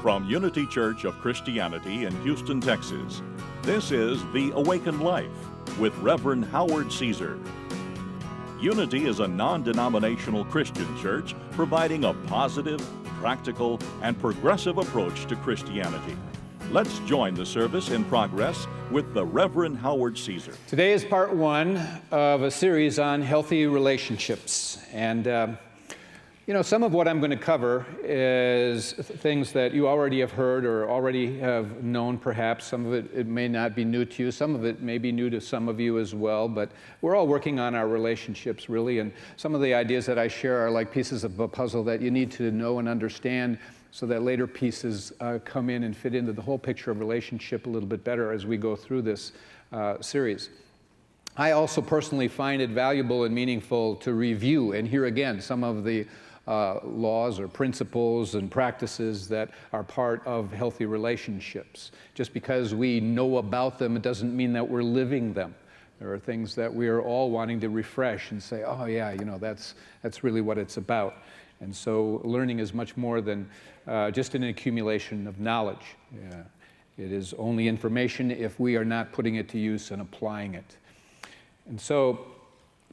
From Unity Church of Christianity in Houston, Texas, this is The Awakened Life with Reverend Howard Caesar. Unity is a non-denominational Christian church providing a positive, practical, and progressive approach to Christianity. Let's join the service in progress with the Reverend Howard Caesar. Today is part one of a series on healthy relationships. And some of what I'm going to cover is things that you already have heard or already have known perhaps. Some of it may not be new to you. Some of it may be new to some of you as well. But we're all working on our relationships, really. And some of the ideas that I share are like pieces of a puzzle that you need to know and understand so that later pieces come in and fit into the whole picture of relationship a little bit better as we go through this series. I also personally find it valuable and meaningful to review and hear again some of the laws or principles and practices that are part of healthy relationships. Just because we know about them, it doesn't mean that we're living them. There are things that we are all wanting to refresh and say, oh yeah, that's really what it's about. And so learning is much more than just an accumulation of knowledge. Yeah. It is only information if we are not putting it to use and applying it. And so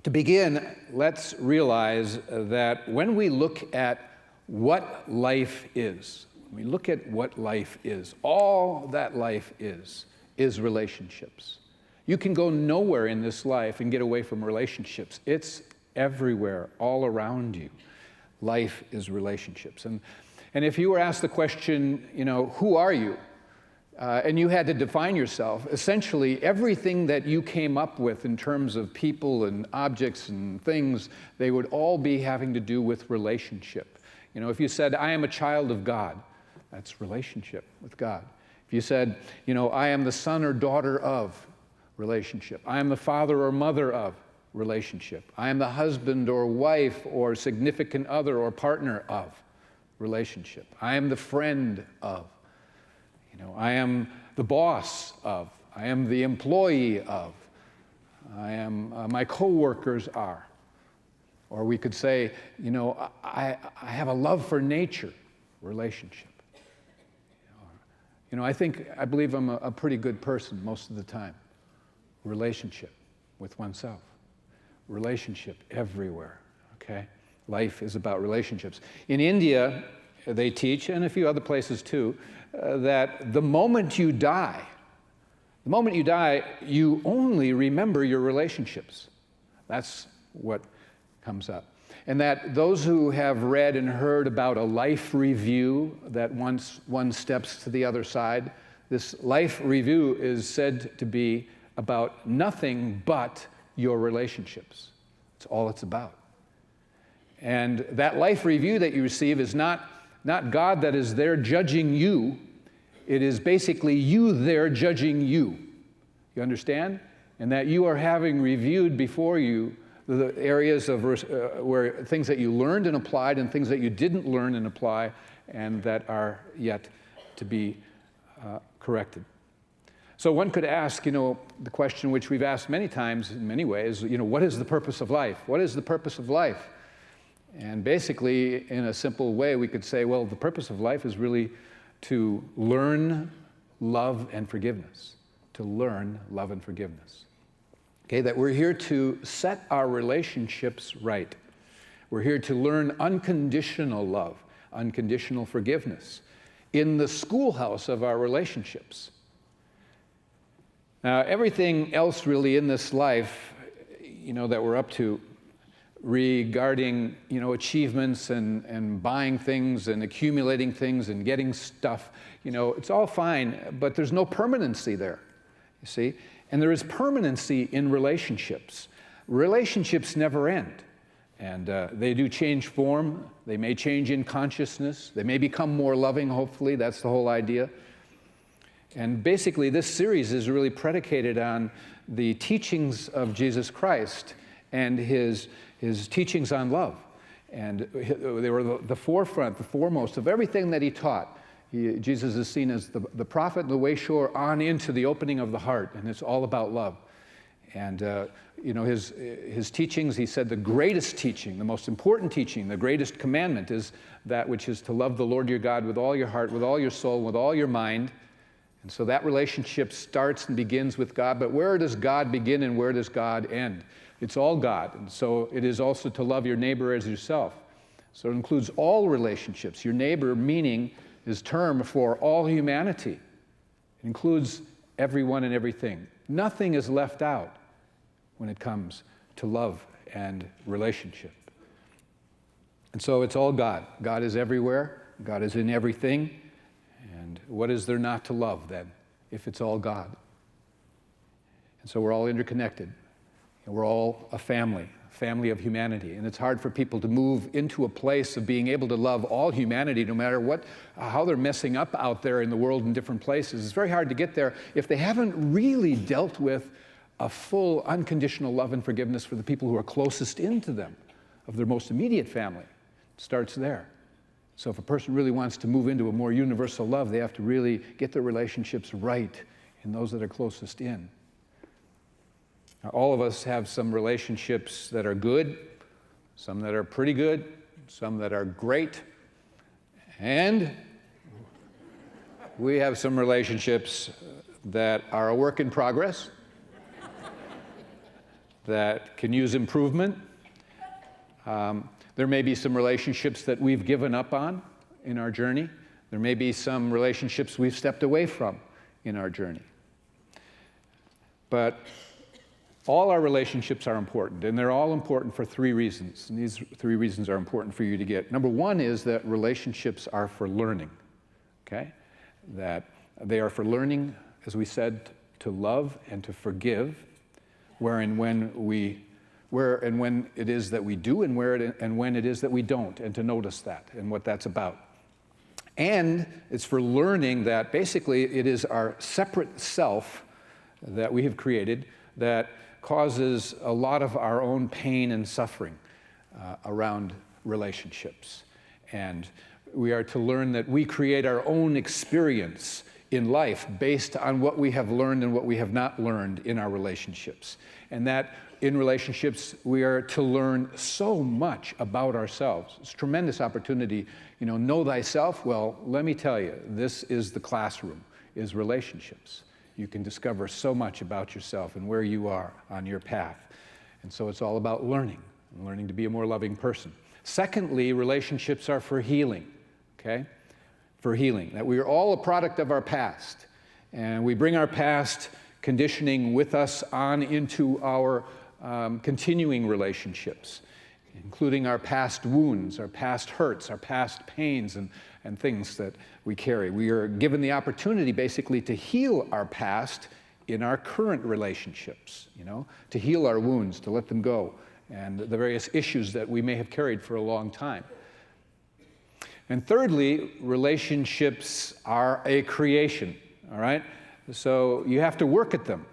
to begin, let's realize that when we look at what life is, all that life is relationships. You can go nowhere in this life and get away from relationships. It's everywhere, all around you. Life is relationships. And if you were asked the question, who are you? And you had to define yourself, essentially everything that you came up with in terms of people and objects and things, they would all be having to do with relationship. If you said, I am a child of God, that's relationship with God. If you said, I am the son or daughter of, relationship. I am the father or mother of, relationship. I am the husband or wife or significant other or partner of, relationship. I am the friend of. I am the boss of, I am the employee of, I am, my coworkers are. Or we could say, I have a love for nature, relationship. I believe I'm a pretty good person most of the time. Relationship with oneself. Relationship everywhere, okay? Life is about relationships. In India, they teach, and a few other places too, that the moment you die, you only remember your relationships. That's what comes up. And that those who have read and heard about a life review, that once one steps to the other side, this life review is said to be about nothing but your relationships. That's all it's about. And that life review that you receive is not God that is there judging you. It is basically you there judging you. You understand? And that you are having reviewed before you the areas of where things that you learned and applied and things that you didn't learn and apply and that are yet to be corrected. So one could ask, the question which we've asked many times in many ways, what is the purpose of life? What is the purpose of life? And basically, in a simple way, we could say, well, the purpose of life is really to learn love and forgiveness. To learn love and forgiveness. Okay, that we're here to set our relationships right. We're here to learn unconditional love, unconditional forgiveness in the schoolhouse of our relationships. Now, everything else really in this life, that we're up to, regarding achievements and buying things and accumulating things and getting stuff, it's all fine, but there's no permanency there, you see? And there is permanency in relationships. Relationships never end, and they do change form. They may change in consciousness. They may become more loving, hopefully. That's the whole idea. And basically this series is really predicated on the teachings of Jesus Christ and his teachings on love. And they were the forefront, the foremost of everything that he taught. Jesus is seen as the prophet, the way shower on into the opening of the heart, and it's all about love. And his teachings, he said the greatest teaching, the most important teaching, the greatest commandment is that which is to love the Lord your God with all your heart, with all your soul, with all your mind. And so that relationship starts and begins with God. But where does God begin and where does God end? It's all God. And so it is also to love your neighbor as yourself. So it includes all relationships. Your neighbor, meaning, is term for all humanity. It includes everyone and everything. Nothing is left out when it comes to love and relationship. And so it's all God. God is everywhere. God is in everything. And what is there not to love then, if it's all God? And so we're all interconnected. And we're all a family of humanity. And it's hard for people to move into a place of being able to love all humanity, no matter how they're messing up out there in the world in different places. It's very hard to get there if they haven't really dealt with a full unconditional love and forgiveness for the people who are closest into them, of their most immediate family. It starts there. So if a person really wants to move into a more universal love, they have to really get their relationships right in those that are closest in. Now, all of us have some relationships that are good, some that are pretty good, some that are great, and we have some relationships that are a work in progress, that can use improvement. There may be some relationships that we've given up on in our journey. There may be some relationships we've stepped away from in our journey. But all our relationships are important, and they're all important for 3 reasons. And these 3 reasons are important for you to get. Number 1 is that relationships are for learning, okay? That they are for learning, as we said, to love and to forgive, where and when it is that we do, and when it is that we don't, and to notice that and what that's about. And it's for learning that basically it is our separate self that we have created that causes a lot of our own pain and suffering around relationships. And we are to learn that we create our own experience in life based on what we have learned and what we have not learned in our relationships. And that in relationships, we are to learn so much about ourselves. It's a tremendous opportunity. Know thyself. Well, let me tell you, this is the classroom, is relationships. You can discover so much about yourself and where you are on your path. And so it's all about learning to be a more loving person. Secondly, relationships are for healing, okay? For healing, that we are all a product of our past. And we bring our past conditioning with us on into our continuing relationships, including our past wounds, our past hurts, our past pains, and things that we carry. We are given the opportunity basically to heal our past in our current relationships, to heal our wounds, to let them go, and the various issues that we may have carried for a long time. And thirdly, relationships are a creation, all right? So you have to work at them,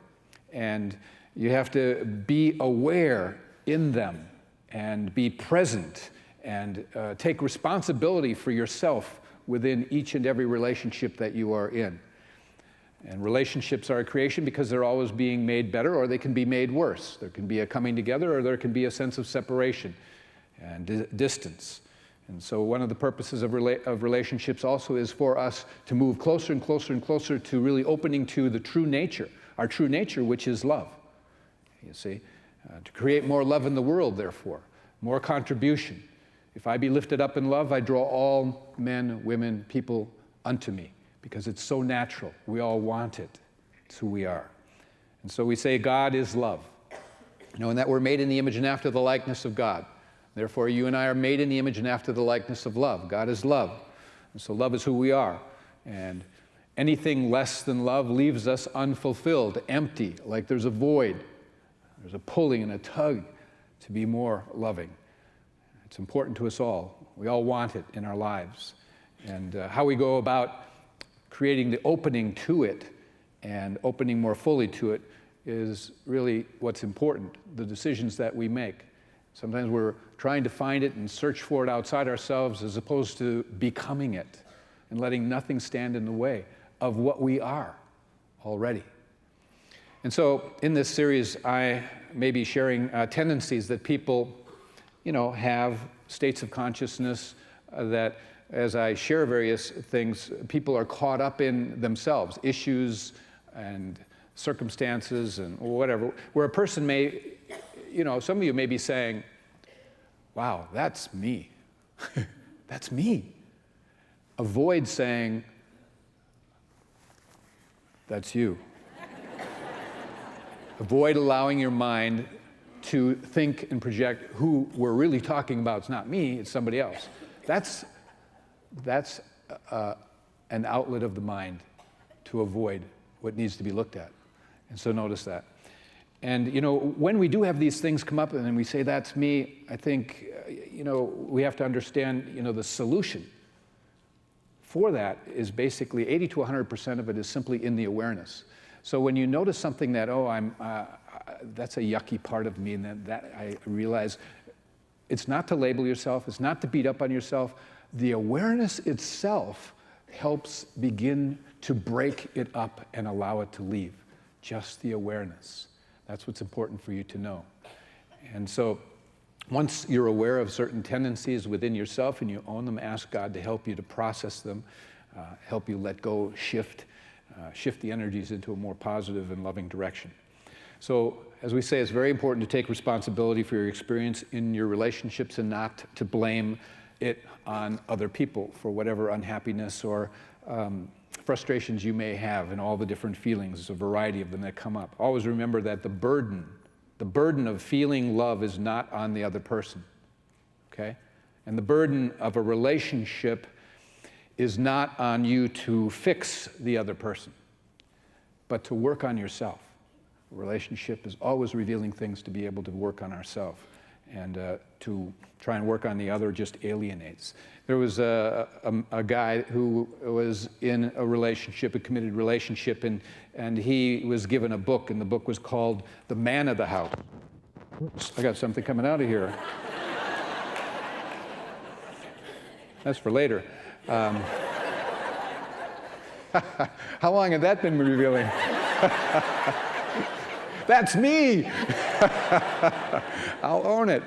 and you have to be aware in them, and be present, and take responsibility for yourself within each and every relationship that you are in. And relationships are a creation because they're always being made better, or they can be made worse. There can be a coming together, or there can be a sense of separation and distance. And so one of the purposes of relationships also is for us to move closer and closer and closer to really opening to the true nature, our true nature, which is love. You see, to create more love in the world, therefore, more contribution. If I be lifted up in love, I draw all men, women, people unto me, because it's so natural. We all want it. It's who we are. And so we say God is love, and that we're made in the image and after the likeness of God. Therefore, you and I are made in the image and after the likeness of love. God is love. And so love is who we are. And anything less than love leaves us unfulfilled, empty, like there's a void. There's a pulling and a tug to be more loving. It's important to us all. We all want it in our lives. And how we go about creating the opening to it and opening more fully to it is really what's important, the decisions that we make. Sometimes we're trying to find it and search for it outside ourselves as opposed to becoming it and letting nothing stand in the way of what we are already. And so in this series, I may be sharing tendencies that people, have, states of consciousness that as I share various things, people are caught up in themselves, issues and circumstances and whatever, where a person may, some of you may be saying, wow, that's me. That's me. Avoid saying, that's you. Avoid allowing your mind to think and project who we're really talking about. It's not me, it's somebody else. That's an outlet of the mind to avoid what needs to be looked at. And so notice that. And, when we do have these things come up and then we say, that's me, I think, we have to understand, the solution for that is basically 80 to 100% of it is simply in the awareness. So when you notice something that, that's a yucky part of me, and that I realize it's not to label yourself, it's not to beat up on yourself. The awareness itself helps begin to break it up and allow it to leave. Just the awareness. That's what's important for you to know. And so once you're aware of certain tendencies within yourself and you own them, ask God to help you to process them, help you let go, shift the energies into a more positive and loving direction. So, as we say, it's very important to take responsibility for your experience in your relationships and not to blame it on other people for whatever unhappiness or frustrations you may have and all the different feelings, a variety of them that come up. Always remember that the burden of feeling love is not on the other person, okay? And the burden of a relationship is not on you to fix the other person, but to work on yourself. A relationship is always revealing things to be able to work on ourselves, and to try and work on the other just alienates. There was a guy who was in a relationship, a committed relationship, and he was given a book, and the book was called The Man of the House. Oops, I got something coming out of here. That's for later. How long had that been revealing? That's me! I'll own it.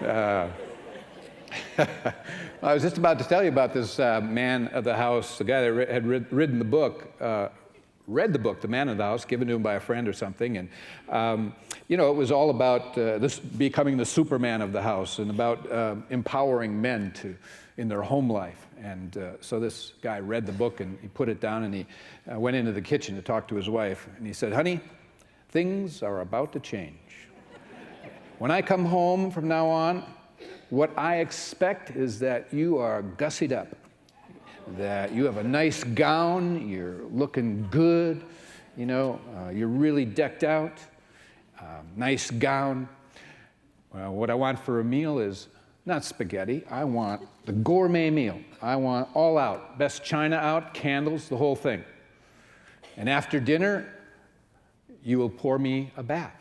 I was just about to tell you about this man of the house, the guy that had read the book, The Man of the House, given to him by a friend or something. And, it was all about this becoming the Superman of the house and about empowering men in their home life. And so this guy read the book and he put it down and he went into the kitchen to talk to his wife. And he said, honey, things are about to change. When I come home from now on, what I expect is that you are gussied up, that you have a nice gown, you're looking good, you're really decked out, nice gown. Well, what I want for a meal is not spaghetti. I want the gourmet meal. I want all out, best china out, candles, the whole thing. And after dinner, you will pour me a bath.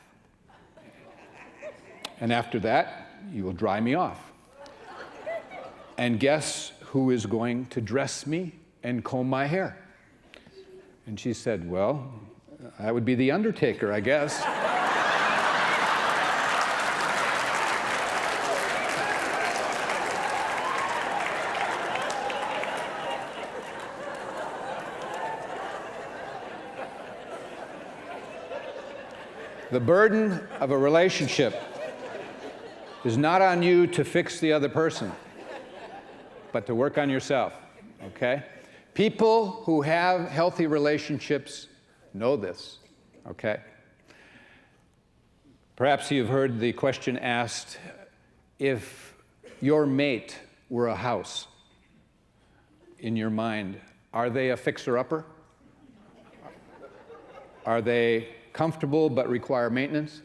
And after that, you will dry me off. And guess who is going to dress me and comb my hair? And she said, well, that would be the undertaker, I guess. The burden of a relationship is not on you to fix the other person, but to work on yourself, okay? People who have healthy relationships know this, okay? Perhaps you've heard the question asked, if your mate were a house, in your mind, are they a fixer-upper? Are they comfortable but require maintenance?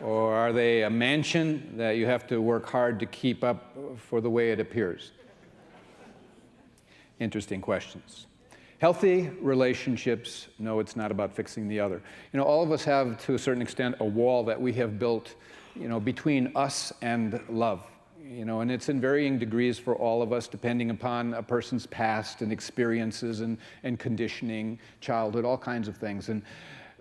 Or are they a mansion that you have to work hard to keep up for the way it appears? Interesting questions. Healthy relationships know it's not about fixing the other. All of us have, to a certain extent, a wall that we have built, between us and love. And it's in varying degrees for all of us, depending upon a person's past and experiences and conditioning, childhood, all kinds of things. And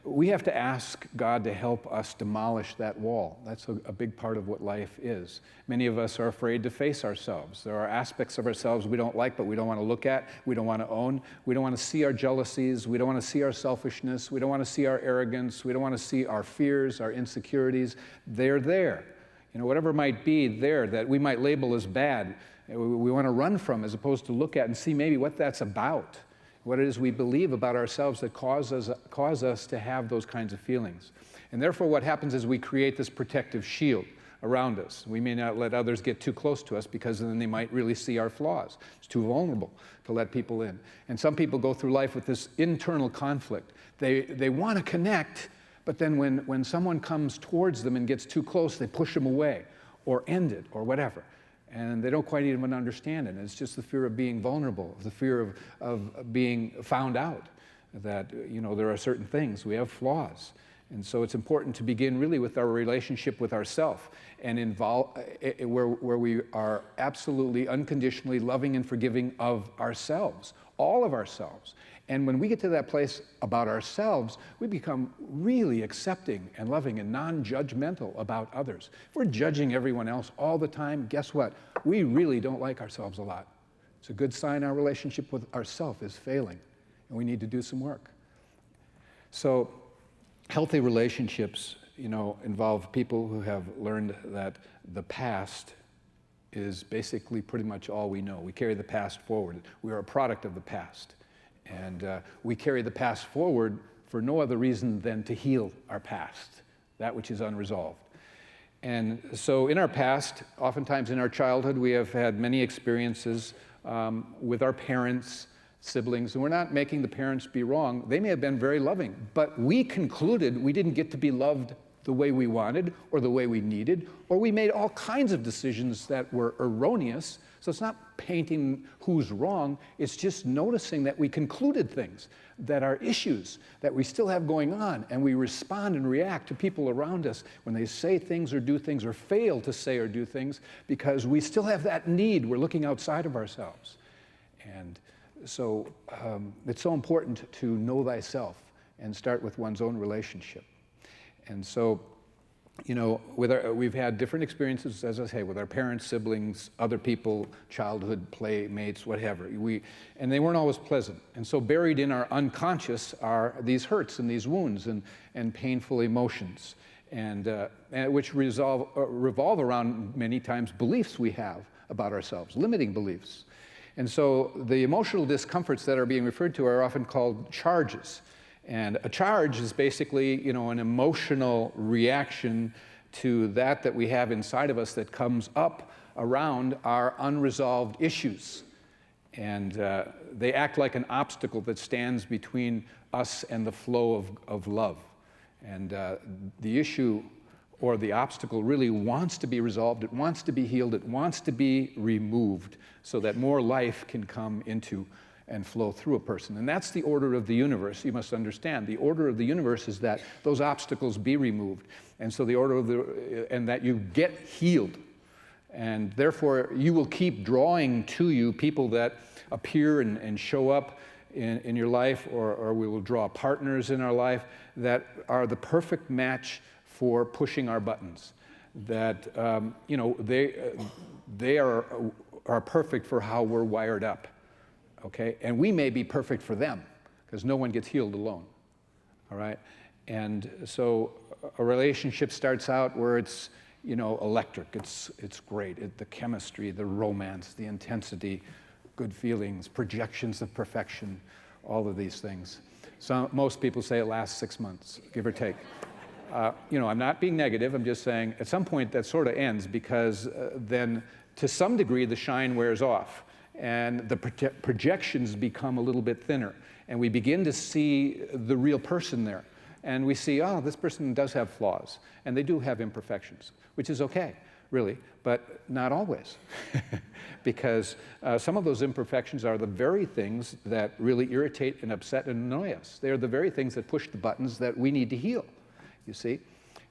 we have to ask God to help us demolish that wall. That's a big part of what life is. Many of us are afraid to face ourselves. There are aspects of ourselves we don't like, but we don't want to look at, we don't want to own. We don't want to see our jealousies, we don't want to see our selfishness, we don't want to see our arrogance, we don't want to see our fears, our insecurities. They're there. Whatever might be there that we might label as bad, we want to run from as opposed to look at and see maybe what that's about. What it is we believe about ourselves that cause us to have those kinds of feelings. And therefore what happens is we create this protective shield around us. We may not let others get too close to us because then they might really see our flaws. It's too vulnerable to let people in. And some people go through life with this internal conflict. They want to connect, but then when someone comes towards them and gets too close, they push them away or end it or whatever. And they don't quite even understand it. It's just the fear of being vulnerable, the fear of being found out, that there are certain things, we have flaws. And so it's important to begin really with our relationship with ourselves and where we are absolutely unconditionally loving and forgiving of ourselves, all of ourselves. And when we get to that place about ourselves, we become really accepting and loving and non-judgmental about others. If we're judging everyone else all the time, guess what? We really don't like ourselves a lot. It's a good sign our relationship with ourselves is failing, and we need to do some work. So healthy relationships, involve people who have learned that the past is basically pretty much all we know. We carry the past forward. We are a product of the past. And we carry the past forward for no other reason than to heal our past, that which is unresolved. And so in our past, oftentimes in our childhood, we have had many experiences with our parents, siblings, and we're not making the parents be wrong. They may have been very loving, but we concluded we didn't get to be loved the way we wanted or the way we needed, or we made all kinds of decisions that were erroneous. So it's not painting who's wrong, it's just noticing that we concluded things that are issues that we still have going on, and we respond and react to people around us when they say things or do things or fail to say or do things because we still have that need. We're looking outside of ourselves. And so it's so important to know thyself and start with one's own relationship. And so, we've had different experiences, as I say, with our parents, siblings, other people, childhood playmates, whatever. And they weren't always pleasant. And so buried in our unconscious are these hurts and these wounds and painful emotions, and which revolve around many times beliefs we have about ourselves, limiting beliefs. And so the emotional discomforts that are being referred to are often called charges. And a charge is basically, an emotional reaction to that we have inside of us that comes up around our unresolved issues. And they act like an obstacle that stands between us and the flow of love. And the issue or the obstacle really wants to be resolved, it wants to be healed, it wants to be removed so that more life can come into and flow through a person. And that's the order of the universe. You must understand, the order of the universe is that those obstacles be removed. And so the order of and that you get healed. And therefore, you will keep drawing to you people that appear and show up in your life, or we will draw partners in our life that are the perfect match for pushing our buttons. That, they are perfect for how we're wired up. Okay, and we may be perfect for them because no one gets healed alone, all right? And so a relationship starts out where it's, electric, it's great, the chemistry, the romance, the intensity, good feelings, projections of perfection, all of these things. So most people say it lasts 6 months, give or take. I'm not being negative, I'm just saying at some point that sort of ends because then to some degree the shine wears off. And the projections become a little bit thinner. And we begin to see the real person there. And we see, this person does have flaws. And they do have imperfections, which is okay, really, but not always. Because some of those imperfections are the very things that really irritate and upset and annoy us. They are the very things that push the buttons that we need to heal, you see.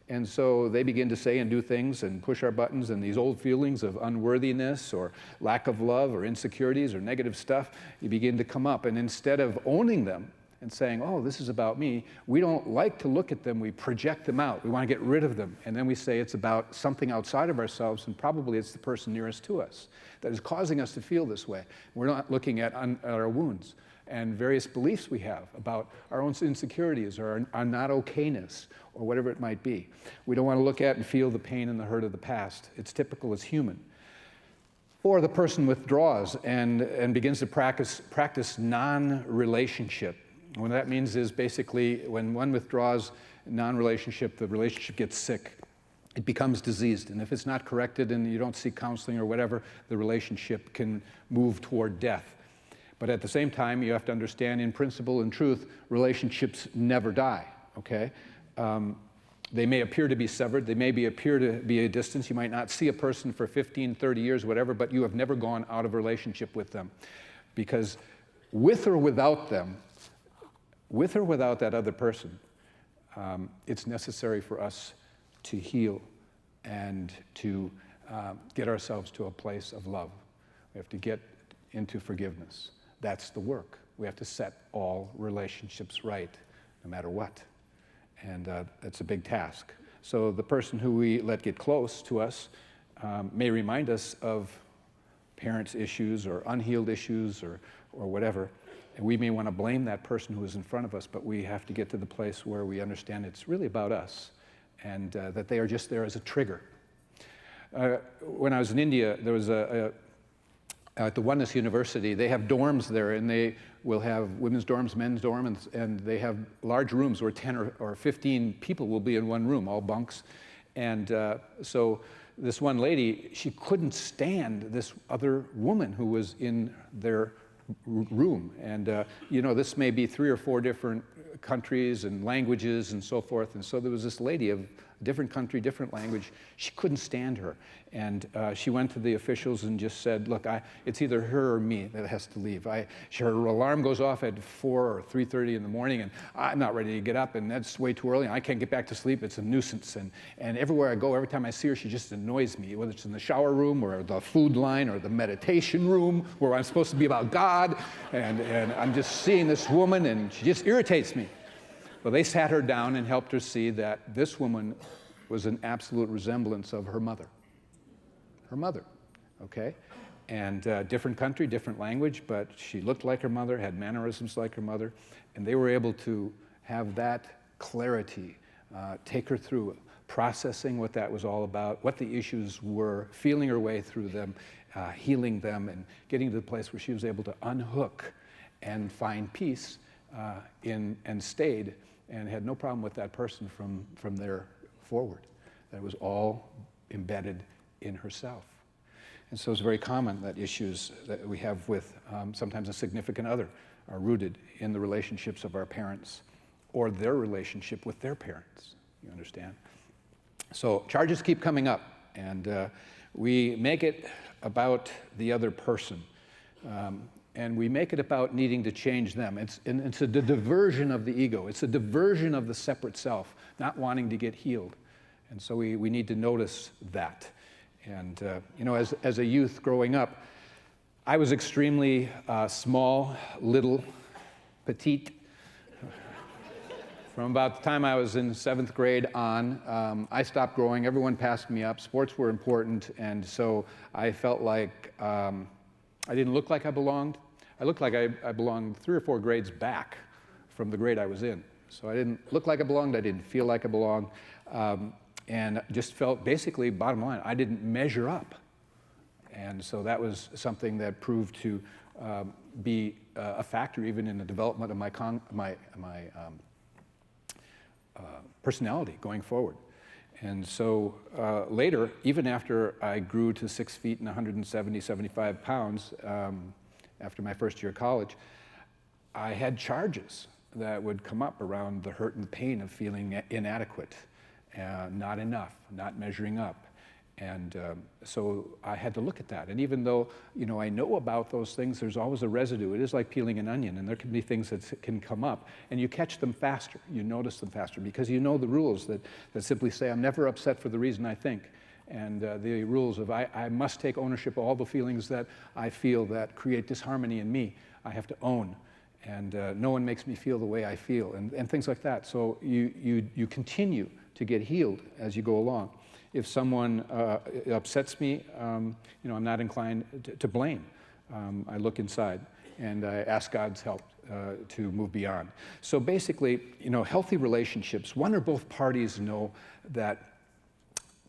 And so they begin to say and do things and push our buttons, and these old feelings of unworthiness or lack of love or insecurities or negative stuff, you begin to come up. And instead of owning them and saying, oh, this is about me, we don't like to look at them. We project them out. We want to get rid of them. And then we say it's about something outside of ourselves, and probably it's the person nearest to us that is causing us to feel this way. We're not looking at our wounds and various beliefs we have about our own insecurities or our not okayness or whatever it might be. We don't want to look at and feel the pain and the hurt of the past. It's typical as human. Or the person withdraws and begins to practice non-relationship. What that means is basically when one withdraws non-relationship, the relationship gets sick. It becomes diseased. And if it's not corrected and you don't seek counseling or whatever, the relationship can move toward death. But at the same time, you have to understand, in principle and truth, relationships never die, okay? They may appear to be severed. They may appear to be a distance. You might not see a person for 15, 30 years, whatever, but you have never gone out of relationship with them. Because with or without them, with or without that other person, it's necessary for us to heal and to get ourselves to a place of love. We have to get into forgiveness. That's the work. We have to set all relationships right, no matter what. And that's a big task. So the person who we let get close to us may remind us of parents' issues or unhealed issues or whatever. And we may want to blame that person who is in front of us, but we have to get to the place where we understand it's really about us and that they are just there as a trigger. When I was in India, there was at the Oneness University, they have dorms there, and they will have women's dorms, men's dorms, and they have large rooms where 10 or 15 people will be in one room, all bunks. And so this one lady, she couldn't stand this other woman who was in their room. And you know, this may be 3 or 4 different countries and languages and so forth. And so there was this lady of a different country, different language. She couldn't stand her. And she went to the officials and just said, look, it's either her or me that has to leave. Her alarm goes off at 4 or 3:30 in the morning, and I'm not ready to get up, and that's way too early, and I can't get back to sleep. It's a nuisance. And everywhere I go, every time I see her, she just annoys me, whether it's in the shower room or the food line or the meditation room where I'm supposed to be about God. And I'm just seeing this woman, and she just irritates me. Well, they sat her down and helped her see that this woman was an absolute resemblance of her mother. Her mother, okay? And different country, different language, but she looked like her mother, had mannerisms like her mother, and they were able to have that clarity, take her through processing what that was all about, what the issues were, feeling her way through them, healing them, and getting to the place where she was able to unhook and find peace and stayed and had no problem with that person from there forward. That was all embedded in herself. And so it's very common that issues that we have with sometimes a significant other are rooted in the relationships of our parents or their relationship with their parents, you understand? So charges keep coming up, and we make it about the other person. And we make it about needing to change them. It's a diversion of the ego. It's a diversion of the separate self, not wanting to get healed. And so we need to notice that. And you know, as a youth growing up, I was extremely small, little, petite. From about the time I was in 7th grade on, I stopped growing. Everyone passed me up. Sports were important, and so I felt like I didn't look like I belonged. I looked like I belonged 3 or 4 grades back from the grade I was in. So I didn't look like I belonged. I didn't feel like I belonged. And just felt, basically, bottom line, I didn't measure up. And so that was something that proved to be a factor even in the development of my personality going forward. And so later, even after I grew to 6 feet and 170, 75 pounds, after my first year of college, I had charges that would come up around the hurt and pain of feeling inadequate, not enough, not measuring up. And so I had to look at that. And even though, you know, I know about those things, there's always a residue. It is like peeling an onion, and there can be things that can come up, and you catch them faster, you notice them faster, because you know the rules that simply say, I'm never upset for the reason I think. And the rules of I must take ownership of all the feelings that I feel that create disharmony in me. I have to own and no one makes me feel the way I feel, and things like that. So you continue to get healed as you go along. If someone upsets me, I'm not inclined to blame. I look inside and I ask God's help to move beyond. So basically, healthy relationships, one or both parties know that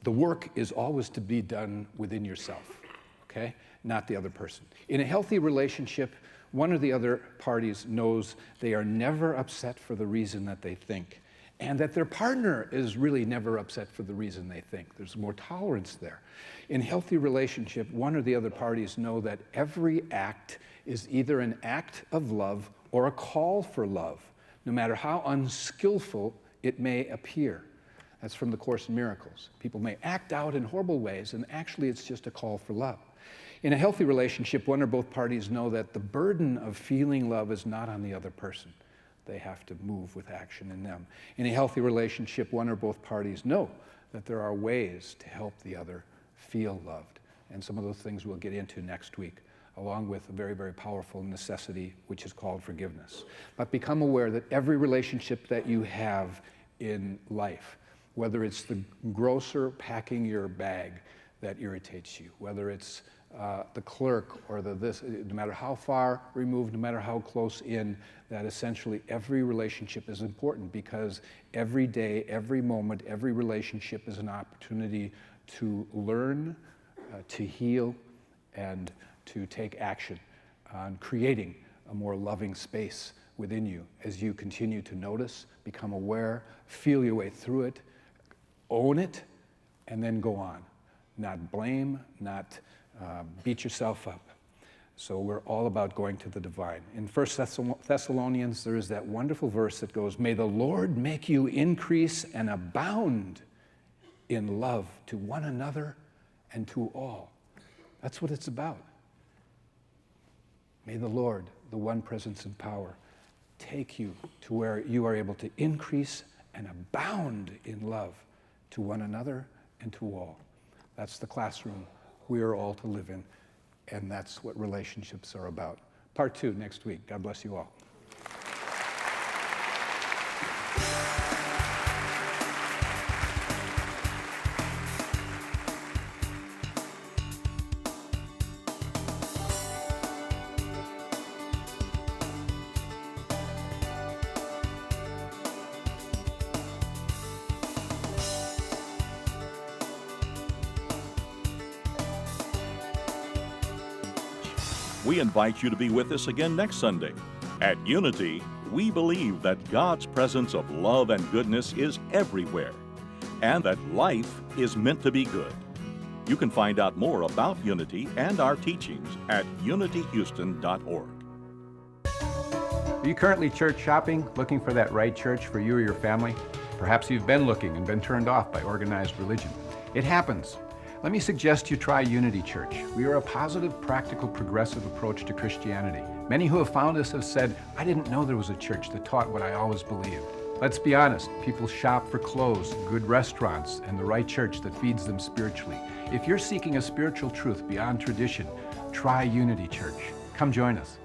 the work is always to be done within yourself, okay? Not the other person. In a healthy relationship, one or the other parties knows they are never upset for the reason that they think, and that their partner is really never upset for the reason they think. There's more tolerance there. In a healthy relationship, one or the other parties know that every act is either an act of love or a call for love, no matter how unskillful it may appear. That's from the Course in Miracles. People may act out in horrible ways, and actually it's just a call for love. In a healthy relationship, one or both parties know that the burden of feeling love is not on the other person. They have to move with action in them. In a healthy relationship, one or both parties know that there are ways to help the other feel loved. And some of those things we'll get into next week, along with a very, very powerful necessity, which is called forgiveness. But become aware that every relationship that you have in life, whether it's the grocer packing your bag that irritates you, whether it's the clerk or this, no matter how far removed, no matter how close in, that essentially every relationship is important, because every day, every moment, every relationship is an opportunity to learn, to heal, and to take action on creating a more loving space within you as you continue to notice, become aware, feel your way through it, own it, and then go on. Not blame, not beat yourself up. So we're all about going to the divine. In 1 Thessalonians, there is that wonderful verse that goes, "May the Lord make you increase and abound in love to one another and to all." That's what it's about. May the Lord, the one presence and power, take you to where you are able to increase and abound in love to one another and to all. That's the classroom we are all to live in, and that's what relationships are about. Part 2 next week. God bless you all. We invite you to be with us again next Sunday. At Unity, we believe that God's presence of love and goodness is everywhere, and that life is meant to be good. You can find out more about Unity and our teachings at unityhouston.org. Are you currently church shopping, looking for that right church for you or your family? Perhaps you've been looking and been turned off by organized religion. It happens. Let me suggest you try Unity Church. We are a positive, practical, progressive approach to Christianity. Many who have found us have said, "I didn't know there was a church that taught what I always believed." Let's be honest, people shop for clothes, good restaurants, and the right church that feeds them spiritually. If you're seeking a spiritual truth beyond tradition, try Unity Church. Come join us.